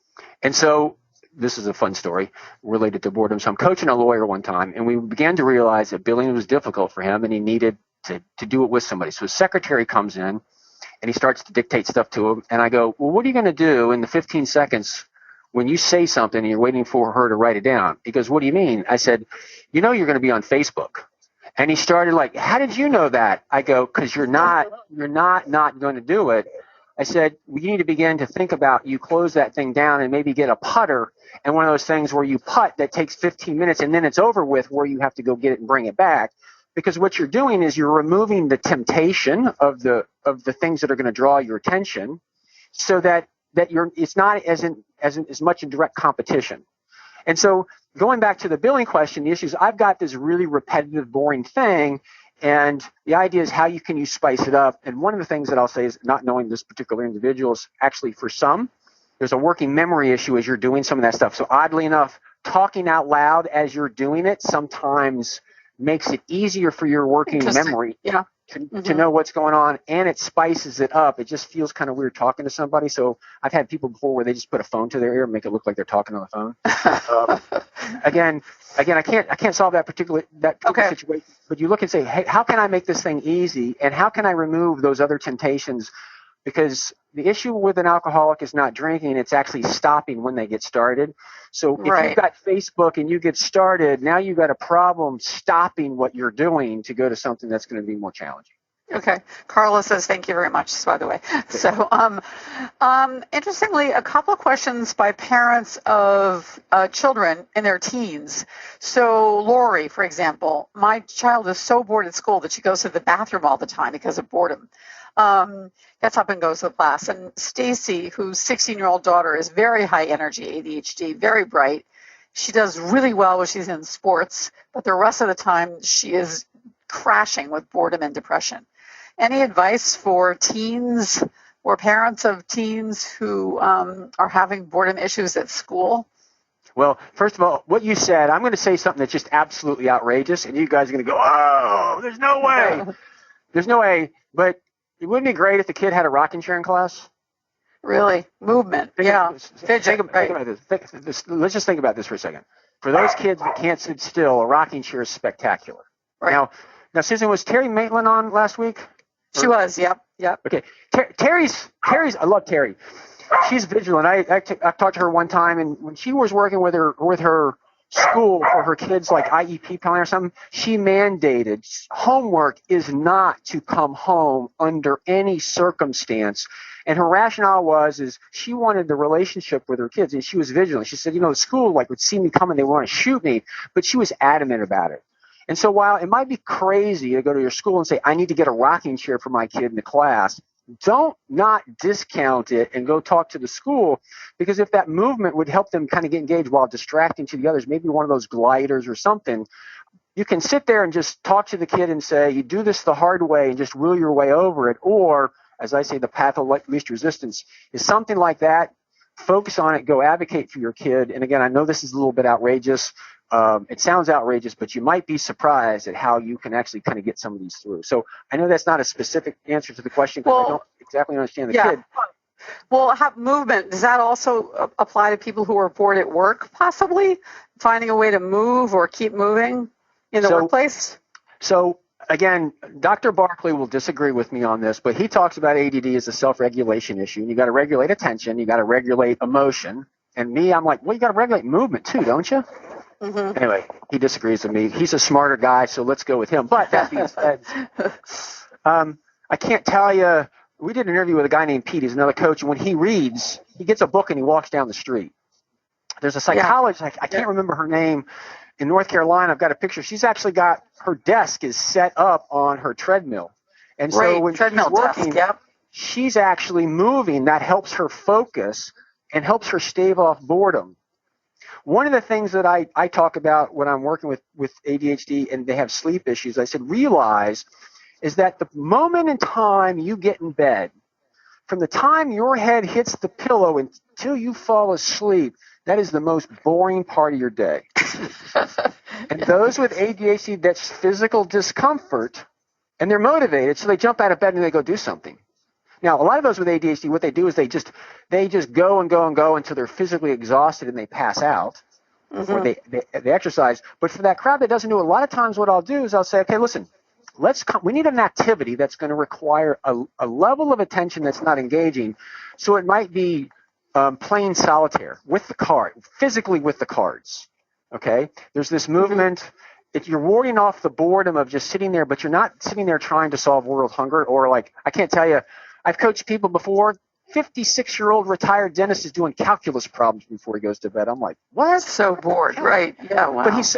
And so this is a fun story related to boredom. So I'm coaching a lawyer one time, and we began to realize that billing was difficult for him, and he needed to do it with somebody. So his secretary comes in, and he starts to dictate stuff to him. And I go, well, what are you going to do in the 15 seconds when you say something and you're waiting for her to write it down? He goes, what do you mean? I said, you're going to be on Facebook. And he started like, how did you know that? I go, because you're not going to do it. I said, well, you need to begin to think about, you close that thing down and maybe get a putter, and one of those things where you putt that takes 15 minutes and then it's over with, where you have to go get it and bring it back. Because what you're doing is you're removing the temptation of the things that are going to draw your attention, so that it's not as much in direct competition. And so going back to the billing question, the issue is I've got this really repetitive, boring thing, and the idea is how can you spice it up. And one of the things that I'll say is, not knowing this particular individual, is actually for some, there's a working memory issue as you're doing some of that stuff. So oddly enough, talking out loud as you're doing it sometimes makes it easier for your working memory to know what's going on, and it spices it up. It just feels kind of weird talking to somebody. So I've had people before where they just put a phone to their ear and make it look like they're talking on the phone. Again, I can't solve that particular situation. But you look and say, hey, how can I make this thing easy, and how can I remove those other temptations? Because the issue with an alcoholic is not drinking; it's actually stopping when they get started. So if you've got Facebook and you get started, now you've got a problem stopping what you're doing to go to something that's going to be more challenging. Okay. Carla says, thank you very much, by the way. So interestingly, a couple of questions by parents of children in their teens. So Lori, for example, my child is so bored at school that she goes to the bathroom all the time because of boredom. Gets up and goes to the class. And Stacy, whose 16-year-old daughter is very high energy, ADHD, very bright. She does really well when she's in sports, but the rest of the time she is crashing with boredom and depression. Any advice for teens or parents of teens who are having boredom issues at school? Well, first of all, what you said, I'm going to say something that's just absolutely outrageous, and you guys are going to go, oh, there's no way. There's no way, but it wouldn't be great if the kid had a rocking chair in class? Really? Movement. Think about this. Let's just think about this for a second. For those kids that can't sit still, a rocking chair is spectacular. Right. Now, Susan, was Terry Maitland on last week? She was, yep. Okay. Terry's, I love Terry. She's vigilant. I talked to her one time, and when she was working with her school for her kids, like IEP planning or something, she mandated homework is not to come home under any circumstance. And her rationale is she wanted the relationship with her kids, and she was vigilant. She said, the school would see me coming, they want to shoot me, but she was adamant about it. And so while it might be crazy to go to your school and say, I need to get a rocking chair for my kid in the class, don't not discount it and go talk to the school, because if that movement would help them kind of get engaged while distracting to the others, maybe one of those gliders or something, you can sit there and just talk to the kid and say, you do this the hard way and just will your way over it. Or, as I say, the path of least resistance is something like that. Focus on it, go advocate for your kid. And again, I know this is a little bit outrageous. It sounds outrageous, but you might be surprised at how you can actually kind of get some of these through. So I know that's not a specific answer to the question because I don't exactly understand the kid. Well, movement, does that also apply to people who are bored at work, possibly? Finding a way to move or keep moving in the workplace? So again, Dr. Barkley will disagree with me on this, but he talks about ADD as a self-regulation issue. And you got to regulate attention, you got to regulate emotion. And me, I'm like, well, you got to regulate movement too, don't you? Mm-hmm. Anyway, he disagrees with me. He's a smarter guy, so let's go with him. But that being said, I can't tell you, we did an interview with a guy named Pete. He's another coach, and when he reads, he gets a book and he walks down the street. There's a psychologist, I can't remember her name, in North Carolina. I've got a picture. She's actually got her desk is set up on her treadmill. And so when she's working, she's actually moving. That helps her focus and helps her stave off boredom. One of the things that I talk about when I'm working with ADHD and they have sleep issues, I said, realize is that the moment in time you get in bed, from the time your head hits the pillow until you fall asleep, that is the most boring part of your day. And those with ADHD, that's physical discomfort, and they're motivated, so they jump out of bed and they go do something. Now, a lot of those with ADHD, what they do is they just go and go and go until they're physically exhausted and they pass out, or they exercise. But for that crowd that doesn't do it, a lot of times what I'll do is I'll say, okay, listen, we need an activity that's going to require a level of attention that's not engaging. So it might be playing solitaire with the card, physically with the cards. Okay, there's this movement. If you're warding off the boredom of just sitting there, but you're not sitting there trying to solve world hunger, or I can't tell you, I've coached people before. 56-year-old retired dentist is doing calculus problems before he goes to bed. I'm like, what? So bored, right? Yeah, wow. But he's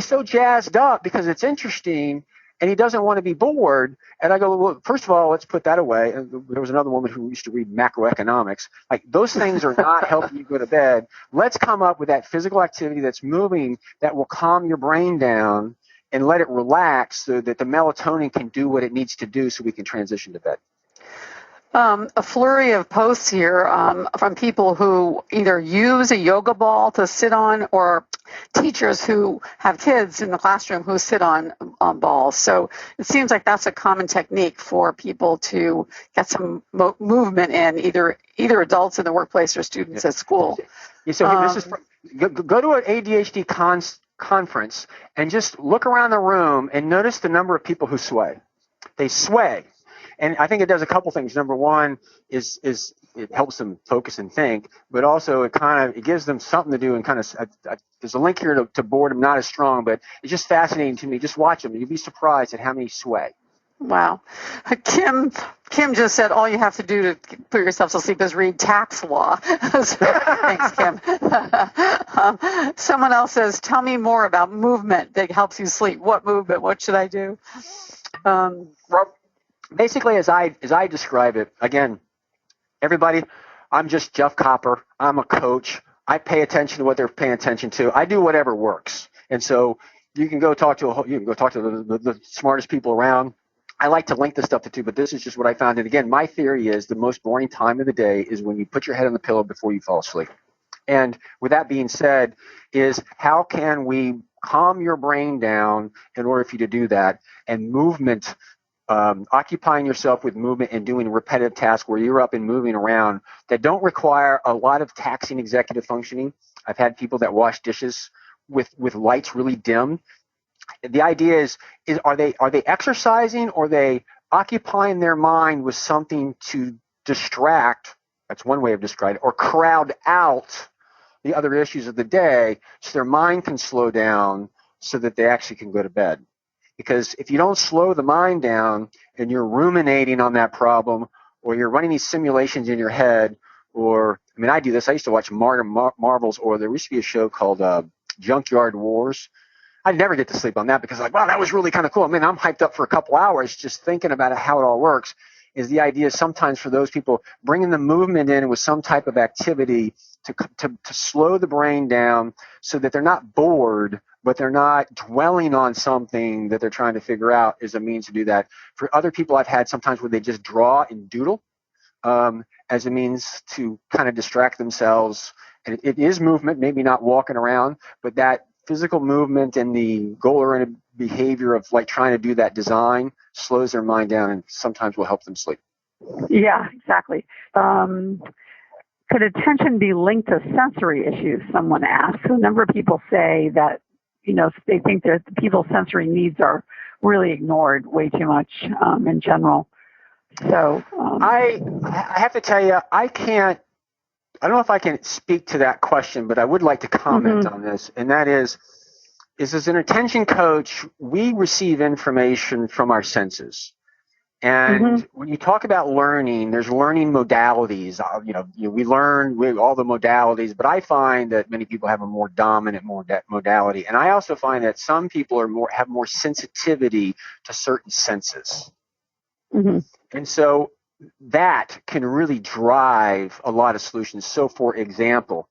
so jazzed up because it's interesting, and he doesn't want to be bored. And I go, well, first of all, let's put that away. And there was another woman who used to read macroeconomics. Those things are not helping you go to bed. Let's come up with that physical activity that's moving that will calm your brain down and let it relax so that the melatonin can do what it needs to do so we can transition to bed. A flurry of posts here from people who either use a yoga ball to sit on, or teachers who have kids in the classroom who sit on balls. So it seems like that's a common technique for people to get some movement in, either adults in the workplace or students at school. Yeah, so this is go to an ADHD conference and just look around the room and notice the number of people who sway. They sway. And I think it does a couple things. Number one is it helps them focus and think, but also it gives them something to do, and there's a link here to boredom, not as strong, but it's just fascinating to me. Just watch them. You'd be surprised at how many sway. Wow. Kim just said all you have to do to put yourself to sleep is read tax law. Thanks, Kim. Someone else says, tell me more about movement that helps you sleep. What movement? What should I do? Basically, as I describe it, again, everybody, I'm just Jeff Copper. I'm a coach. I pay attention to what they're paying attention to. I do whatever works. And so you can go talk to the smartest people around. I like to link this stuff to too, but this is just what I found. And again, my theory is the most boring time of the day is when you put your head on the pillow before you fall asleep. And with that being said, is how can we calm your brain down in order for you to do that? And movement, occupying yourself with movement and doing repetitive tasks where you're up and moving around that don't require a lot of taxing executive functioning. I've had people that wash dishes with lights really dim. The idea is are they exercising, or are they occupying their mind with something to distract? That's one way of describing it, or crowd out the other issues of the day so their mind can slow down so that they actually can go to bed. Because if you don't slow the mind down and you're ruminating on that problem, or you're running these simulations in your head, or, I mean, I do this. I used to watch Marvels, or there used to be a show called Junkyard Wars. I'd never get to sleep on that because, like, wow, that was really kind of cool. I mean, I'm hyped up for a couple hours just thinking about how it all works. Is the idea sometimes for those people bringing the movement in with some type of activity to slow the brain down so that they're not bored, but they're not dwelling on something that they're trying to figure out is a means to do that. For other people, I've had sometimes where they just draw and doodle as a means to kind of distract themselves. And it is movement, maybe not walking around, but that physical movement and the goal-oriented behavior of like trying to do that design slows their mind down and sometimes will help them sleep. Yeah, exactly. Could attention be linked to sensory issues? Someone asked. A number of people say that, they think that people's sensory needs are really ignored way too much in general. So I have to tell you, I don't know if I can speak to that question, but I would like to comment on this, and that is as an attention coach, we receive information from our senses. And when you talk about learning, there's learning modalities. We learn with all the modalities, but I find that many people have a more dominant modality. And I also find that some people have more sensitivity to certain senses. And so that can really drive a lot of solutions. So, for example,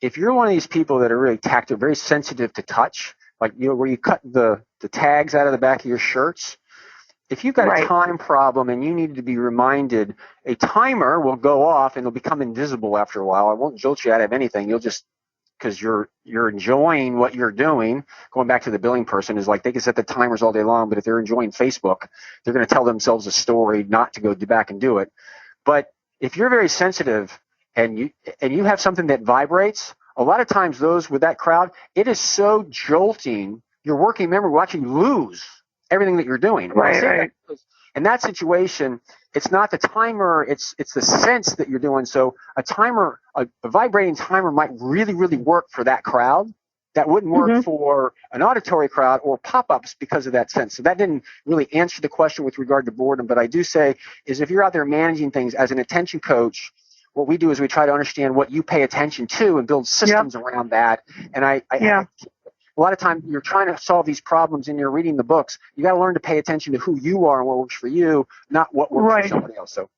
if you're one of these people that are really tactile, very sensitive to touch, like where you cut the tags out of the back of your shirts, if you've got a time problem and you need to be reminded, a timer will go off and it'll become invisible after a while. It won't jolt you out of anything. You'll just, because you're enjoying what you're doing. Going back to the billing person, is like they can set the timers all day long, but if they're enjoying Facebook, they're going to tell themselves a story not to go back and do it. But if you're very sensitive and you have something that vibrates, a lot of times those with that crowd, it is so jolting, your working memory will actually lose everything that you're doing. Right. In that situation, it's not the timer, it's the sense that you're doing. So a vibrating timer might really, really work for that crowd. That wouldn't work for an auditory crowd or pop-ups because of that sense. So that didn't really answer the question with regard to boredom. But I do say is if you're out there managing things as an attention coach, what we do is we try to understand what you pay attention to and build systems around that. And a lot of times you're trying to solve these problems and you're reading the books. You got to learn to pay attention to who you are and what works for you, not what works for somebody else. So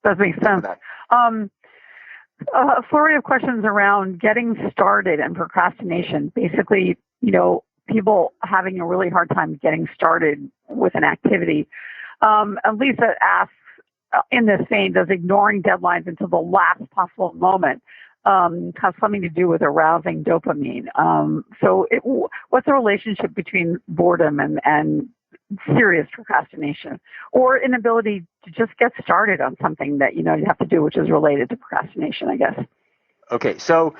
that makes sense. A flurry of questions around getting started and procrastination. Basically, people having a really hard time getting started with an activity. And Lisa asks, in this vein, does ignoring deadlines until the last possible moment have something to do with arousing dopamine? What's the relationship between boredom and serious procrastination, or inability to just get started on something that you have to do, which is related to procrastination, I guess? Okay, so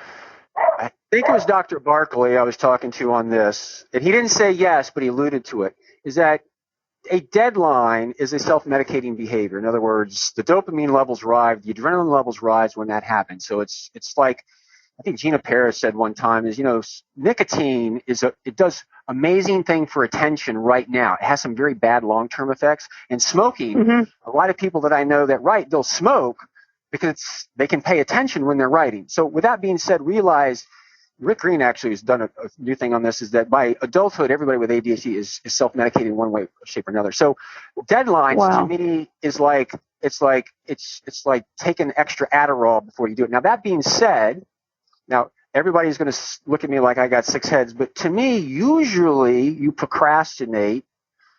I think it was Dr. Barkley I was talking to on this, and he didn't say yes, but he alluded to it, is that a deadline is a self-medicating behavior. In other words, the dopamine levels rise, the adrenaline levels rise when that happens. So it's like, I think Gina Paris said one time is, nicotine it does amazing thing for attention right now. It has some very bad long-term effects. And smoking, a lot of people that I know that write, they'll smoke because they can pay attention when they're writing. So with that being said, realize Rick Green actually has done a new thing on this, is that by adulthood, everybody with ADHD is self-medicating one way, shape, or another. So deadlines to me is like, it's like taking extra Adderall before you do it. Now, that being said, now everybody's going to look at me like I got six heads, but to me, usually you procrastinate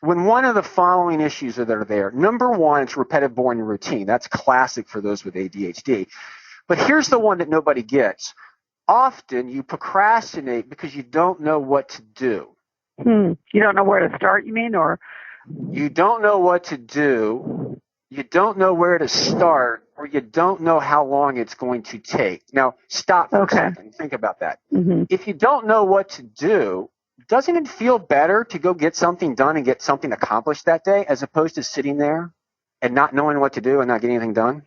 when one of the following issues that are there. Number one, it's repetitive, boring, and routine. That's classic for those with ADHD. But here's the one that nobody gets. Often you procrastinate because you don't know what to do. You don't know where to start, you mean? Or you don't know what to do, you don't know where to start, or you don't know how long it's going to take. Now, stop for a second. Think about that. If you don't know what to do, doesn't it feel better to go get something done and get something accomplished that day as opposed to sitting there and not knowing what to do and not getting anything done?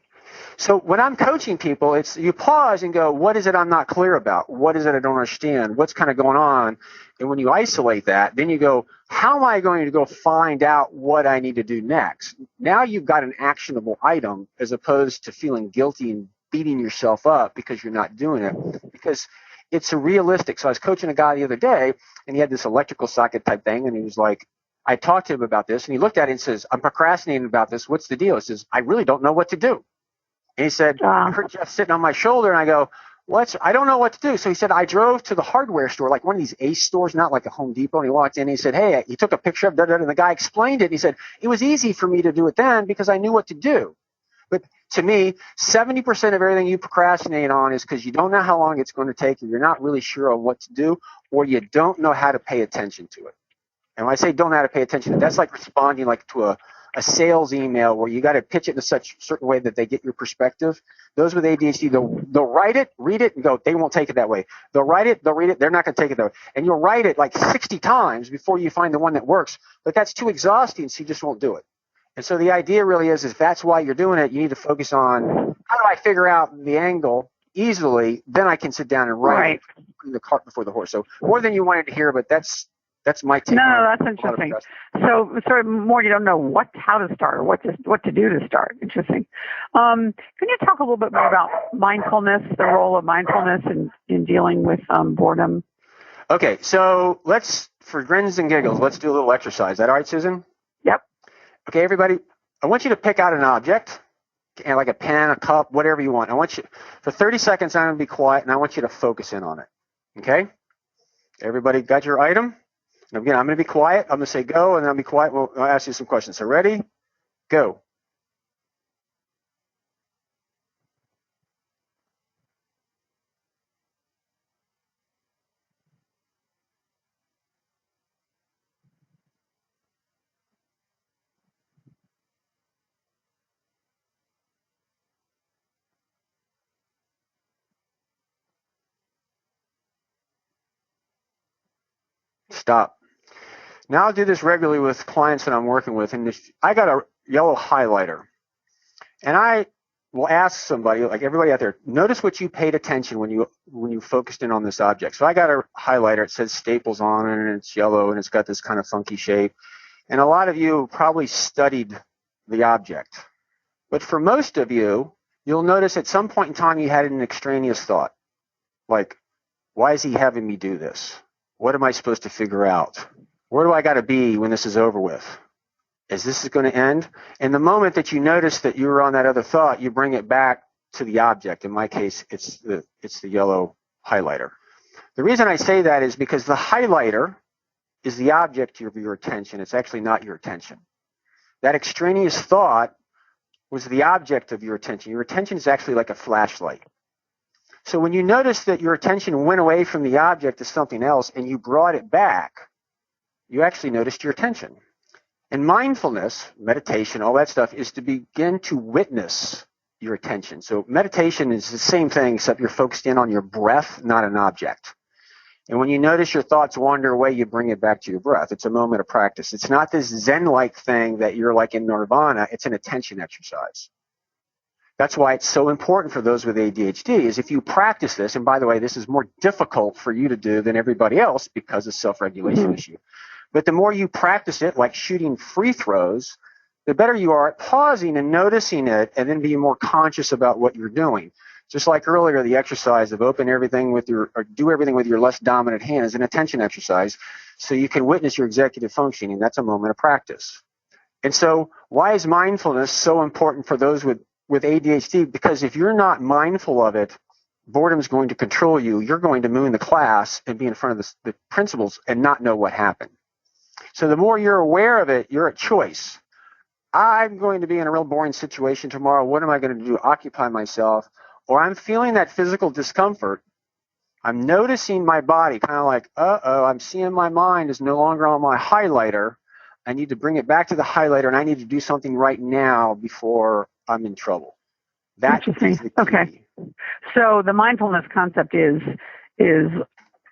So when I'm coaching people, it's you pause and go, what is it I'm not clear about? What is it I don't understand? What's kind of going on? And when you isolate that, then you go, how am I going to go find out what I need to do next? Now you've got an actionable item as opposed to feeling guilty and beating yourself up because you're not doing it. Because it's a realistic. So I was coaching a guy the other day, and he had this electrical socket type thing, and he was like, I talked to him about this, and he looked at it and says, I'm procrastinating about this. What's the deal? He says, I really don't know what to do. And he said, I heard Jeff sitting on my shoulder, and I go, I don't know what to do. So he said, I drove to the hardware store, like one of these Ace stores, not like a Home Depot. And he walked in, and he said, hey, he took a picture of it, and the guy explained it. And he said, it was easy for me to do it then because I knew what to do. But to me, 70% of everything you procrastinate on is because you don't know how long it's going to take, or you're not really sure on what to do, or you don't know how to pay attention to it. And when I say don't know how to pay attention, that's like responding like to a sales email where you got to pitch it in a certain way that they get your perspective. Those with ADHD, they'll write it, read it, and go, they won't take it that way. They'll write it, they'll read it, they're not going to take it that way. And you'll write it like 60 times before you find the one that works, but that's too exhausting, so you just won't do it. And so the idea really is if that's why you're doing it, you need to focus on how do I figure out the angle easily, then I can sit down and write the cart before the horse. So more than you wanted to hear, but that's my take. No, that's interesting. So, more you don't know how to start or what to do to start. Interesting. Can you talk a little bit more about mindfulness, the role of mindfulness in dealing with boredom? Okay, so for grins and giggles, let's do a little exercise. Is that all right, Susan? Yep. Okay, everybody, I want you to pick out an object, and like a pen, a cup, whatever you want. I want you, for 30 seconds, I'm going to be quiet, and I want you to focus in on it. Okay? Everybody got your item? And again, I'm going to be quiet. I'm going to say go, and then I'll be quiet. I'll ask you some questions. So ready? Go. Stop. Now I'll do this regularly with clients that I'm working with, and I got a yellow highlighter, and I will ask somebody, like everybody out there, notice what you paid attention when you focused in on this object. So I got a highlighter. It says Staples on it, and it's yellow, and it's got this kind of funky shape. And a lot of you probably studied the object, but for most of you, you'll notice at some point in time you had an extraneous thought, like, why is he having me do this? What am I supposed to figure out? Where do I got to be when this is over with? Is this going to end? And the moment that you notice that you were on that other thought, you bring it back to the object. In my case, it's the yellow highlighter. The reason I say that is because the highlighter is the object of your attention. It's actually not your attention. That extraneous thought was the object of your attention. Your attention is actually like a flashlight. So when you notice that your attention went away from the object to something else and you brought it back, you actually noticed your attention. And mindfulness, meditation, all that stuff is to begin to witness your attention. So meditation is the same thing, except you're focused in on your breath, not an object. And when you notice your thoughts wander away, you bring it back to your breath. It's a moment of practice. It's not this Zen-like thing that you're like in nirvana. It's an attention exercise. That's why it's so important for those with ADHD is if you practice this, and by the way, this is more difficult for you to do than everybody else because of self-regulation issue. But the more you practice it, like shooting free throws, the better you are at pausing and noticing it and then being more conscious about what you're doing. Just like earlier, the exercise of do everything with your less dominant hand is an attention exercise so you can witness your executive functioning. That's a moment of practice. And so why is mindfulness so important for those with ADHD? Because if you're not mindful of it, boredom is going to control you. You're going to moon the class and be in front of the principals and not know what happened. So the more you're aware of it, you're at choice. I'm going to be in a real boring situation tomorrow. What am I going to do? Occupy myself. Or I'm feeling that physical discomfort. I'm noticing my body kind of like, I'm seeing my mind is no longer on my highlighter. I need to bring it back to the highlighter, and I need to do something right now before I'm in trouble. That's the key. Okay. So the mindfulness concept is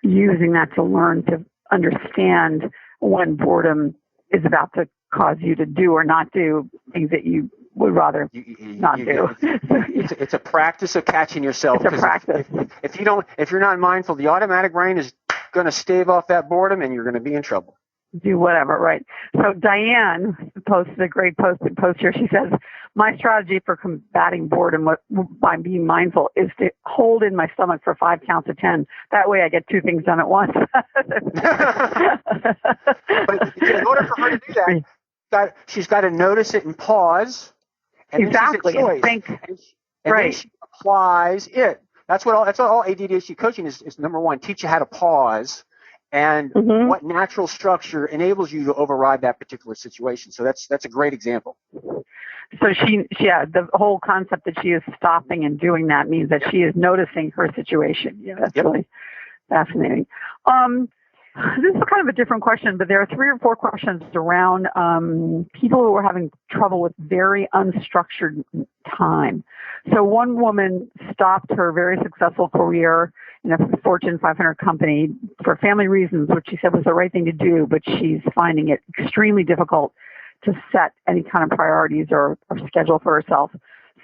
using that to learn to understand when boredom is about to cause you to do or not do things that you would rather not do. It's a practice of catching yourself. It's a practice. If you're not mindful, the automatic brain is going to stave off that boredom, and you're going to be in trouble. Do whatever, right? So Diane posted a great post here. She says, my strategy for combating boredom by being mindful is to hold in my stomach for 5 counts of 10. That way I get 2 things done at once. But in order for her to do that, she's got to notice it and pause. And exactly. And think. And right. then she applies it. That's what all ADHD coaching is. Number one, teach you how to pause. And what natural structure enables you to override that particular situation. So that's a great example. So the whole concept that she is stopping and doing that means that she is noticing her situation. Yeah, that's really fascinating. This is kind of a different question, but there are 3 or 4 questions around people who are having trouble with very unstructured time. So one woman stopped her very successful career in a Fortune 500 company for family reasons, which she said was the right thing to do, but she's finding it extremely difficult to set any kind of priorities or schedule for herself.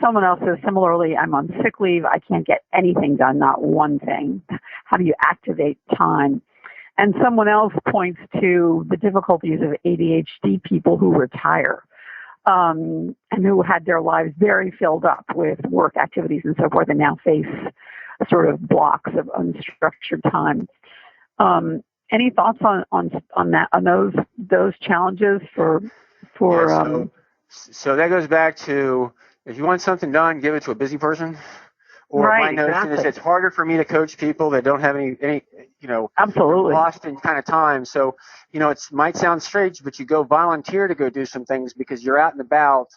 Someone else says, similarly, I'm on sick leave. I can't get anything done, not one thing. How do you activate time? And someone else points to the difficulties of ADHD people who retire and who had their lives very filled up with work activities and so forth, and now face sort of blocks of unstructured time. Any thoughts on that, on those challenges for So that goes back to, if you want something done, give it to a busy person. Or my notion is it's harder for me to coach people that don't have any absolutely lost in kind of time. So, it might sound strange, but you go volunteer to go do some things because you're out and about,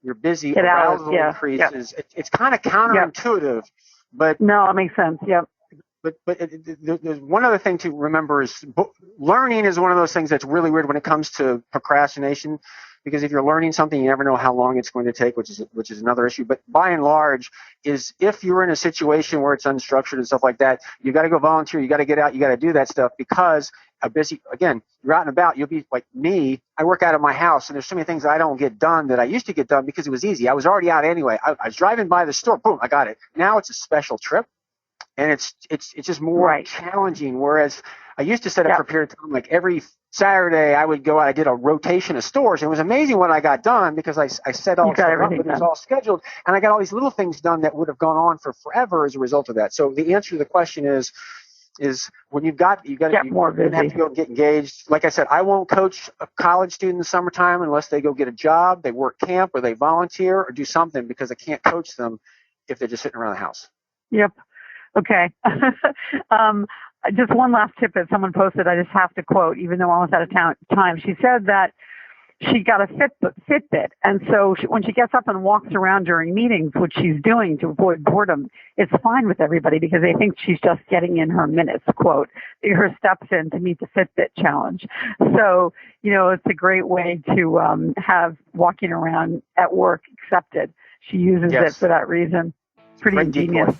you're busy, arousal increases. It's kind of counterintuitive, but no, it makes sense. Yep. But there's one other thing to remember is learning is one of those things that's really weird when it comes to procrastination. Because if you're learning something, you never know how long it's going to take, which is another issue. But by and large, is if you're in a situation where it's unstructured and stuff like that, you got to go volunteer, you got to get out, you got to do that stuff, because you're out and about. You'll be like me. I work out of my house, and there's so many things I don't get done that I used to get done because it was easy. I was already out anyway. I was driving by the store, boom, I got it. Now it's a special trip, and it's just more challenging. Whereas I used to set up for a period of time, like every Saturday I would go out. I did a rotation of stores. It was amazing what I got done because I set all stuff up, but it was all scheduled, and I got all these little things done that would have gone on for forever as a result of that. So the answer to the question is when you have to go get engaged. Like I said, I won't coach a college student in the summertime unless they go get a job, they work camp, or they volunteer or do something, because I can't coach them if they're just sitting around the house. Yep. Okay. Just one last tip that someone posted, I just have to quote, even though I'm almost out of time. She said that she got a Fitbit, and so when she gets up and walks around during meetings, which she's doing to avoid boredom, it's fine with everybody because they think she's just getting in her minutes, quote, her steps in to meet the Fitbit challenge. So, it's a great way to have walking around at work accepted. She uses it for that reason. Pretty ingenious.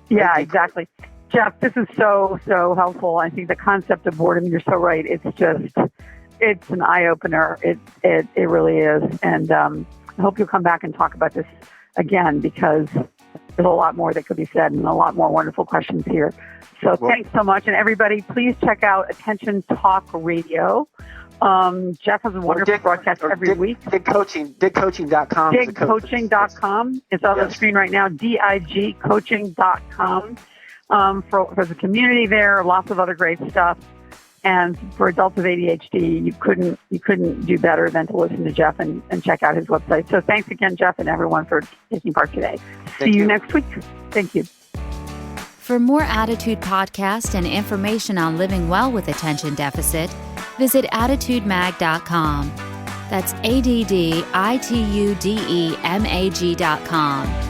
Yeah, exactly. Jeff, this is so helpful. I think the concept of boredom, you're so right. It's an eye-opener. It really is. And I hope you'll come back and talk about this again, because there's a lot more that could be said and a lot more wonderful questions here. So thanks so much. And everybody, please check out Attention Talk Radio. Jeff has a wonderful broadcast every week. Digcoaching.com. Digcoaching.com. It's on the screen right now. digcoaching.com. For the community there, lots of other great stuff. And for adults with ADHD, you couldn't do better than to listen to Jeff and check out his website. So thanks again, Jeff, and everyone for taking part today. See you next week. Thank you. For more Attitude Podcast and information on living well with attention deficit, visit attitudemag.com. That's ADDITUDEMAG.com.